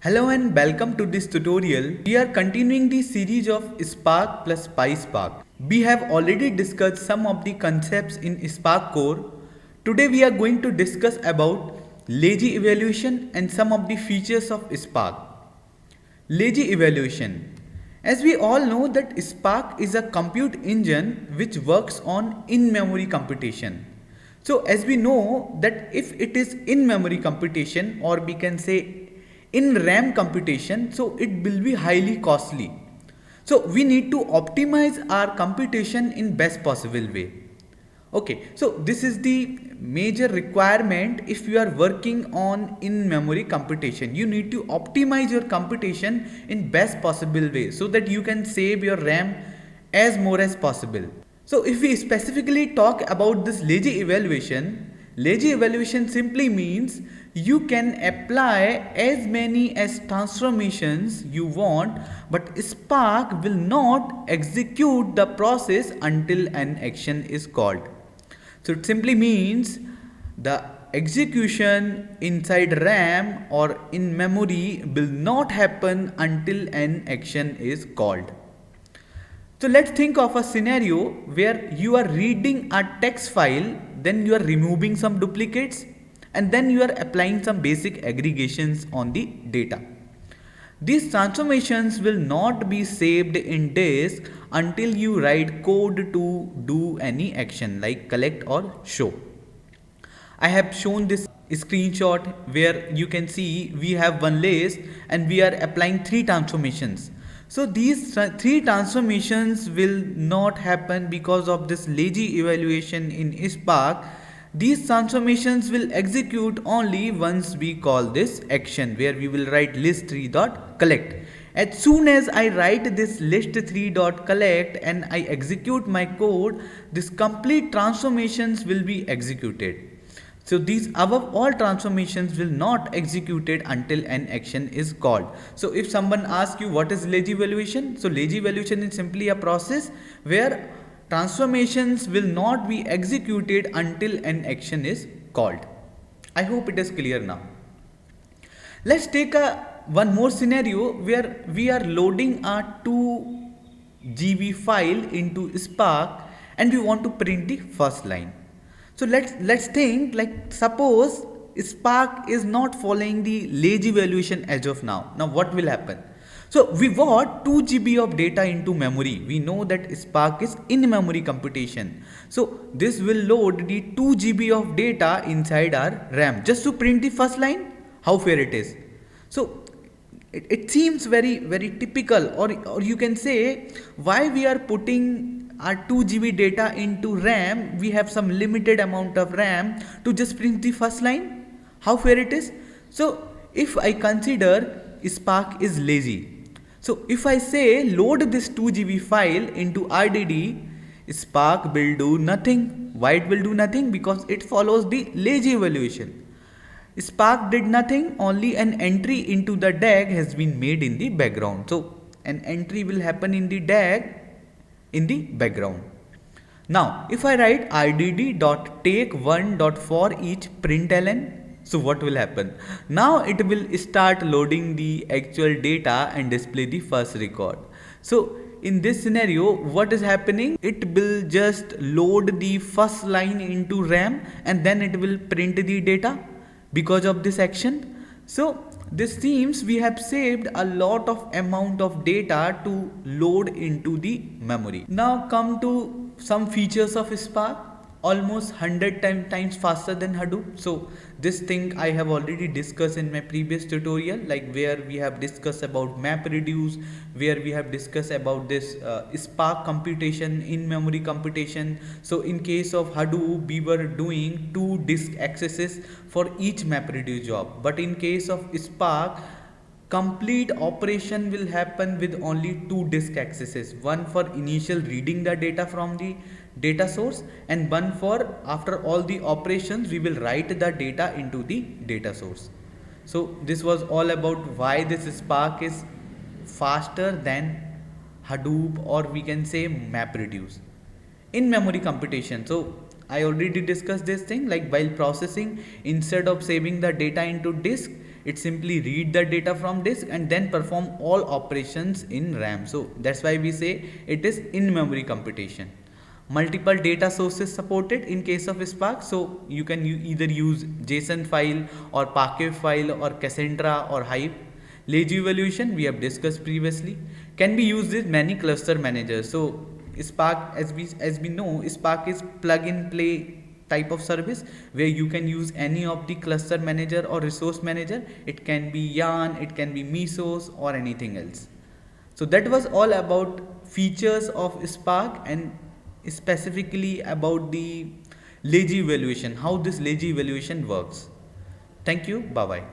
Hello and welcome to this tutorial. We are continuing the series of Spark plus PySpark. We have already discussed some of the concepts in Spark core. Today we are going to discuss about lazy evaluation and some of the features of Spark. Lazy evaluation. As we all know that Spark is a compute engine which works on in-memory computation. So as we know that if it is in-memory computation, or we can say in RAM computation, so it will be highly costly. So we need to optimize our computation in best possible way. Okay, so this is the major requirement if you are working on in-memory computation. You need to optimize your computation in best possible way so that you can save your RAM as more as possible. So if we specifically talk about this lazy evaluation simply means you can apply as many as transformations you want, but Spark will not execute the process until an action is called. So it simply means the execution inside RAM or in memory will not happen until an action is called. So let's think of a scenario where you are reading a text file, then you are removing some duplicates, and then you are applying some basic aggregations on the data. These transformations will not be saved in disk until you write code to do any action like collect or show. I have shown this screenshot where you can see we have one list and we are applying three transformations. So these three transformations will not happen because of this lazy evaluation in Spark. These transformations will execute only once we call this action where we will write list3.collect. As soon as I write this list3.collect and I execute my code, this complete transformations will be executed. So these above all transformations will not executed until an action is called. So if someone asks you what is lazy evaluation, so lazy evaluation is simply a process where transformations will not be executed until an action is called. I hope it is clear now. Let's take one more scenario where we are loading a 2 GB file into Spark and we want to print the first line. So let's think, like suppose Spark is not following the lazy evaluation as of now. Now what will happen? So we want 2 GB of data into memory. We know that Spark is in-memory computation. So this will load the 2 GB of data inside our RAM just to print the first line. How fair it is. So it seems very typical, or you can say why we are putting our 2 GB data into RAM. We have some limited amount of RAM to just print the first line. How fair it is. So if I consider Spark is lazy, so if I say load this 2 GB file into RDD, Spark will do nothing. Why it will do nothing? Because it follows the lazy evaluation. Spark did nothing, only an entry into the DAG has been made in the background. So an entry will happen in the DAG in the background. Now if I write rdd.take1.for each println, so what will happen? Now it will start loading the actual data and display the first record. So in this scenario what is happening? It will just load the first line into RAM and then it will print the data because of this action. So this seems we have saved a lot of amount of data to load into the memory. Now come to some features of Spark. Almost 100 times faster than Hadoop. So this thing I have already discussed in my previous tutorial, like where we have discussed about MapReduce, where we have discussed about this Spark computation, in-memory computation. So in case of Hadoop, we were doing 2 disk accesses for each MapReduce job. But in case of Spark, complete operation will happen with only 2 disk accesses, one for initial reading the data from the data source and one for after all the operations we will write the data into the data source. So this was all about why this Spark is faster than Hadoop, or we can say MapReduce in memory computation. So I already discussed this thing, like while processing, instead of saving the data into disk, It simply read the data from disk and then perform all operations in RAM. So that's why we say it is in-memory computation. Multiple data sources supported in case of Spark. So you can either use JSON file or Parquet file or Cassandra or Hive. Lazy evaluation we have discussed previously, can be used with many cluster managers. So Spark, as we know, Spark is plug and play type of service where you can use any of the cluster manager or resource manager. It can be Yarn, it can be Mesos or anything else. So that was all about features of Spark and specifically about the lazy evaluation, how this lazy evaluation works. Thank you. Bye bye.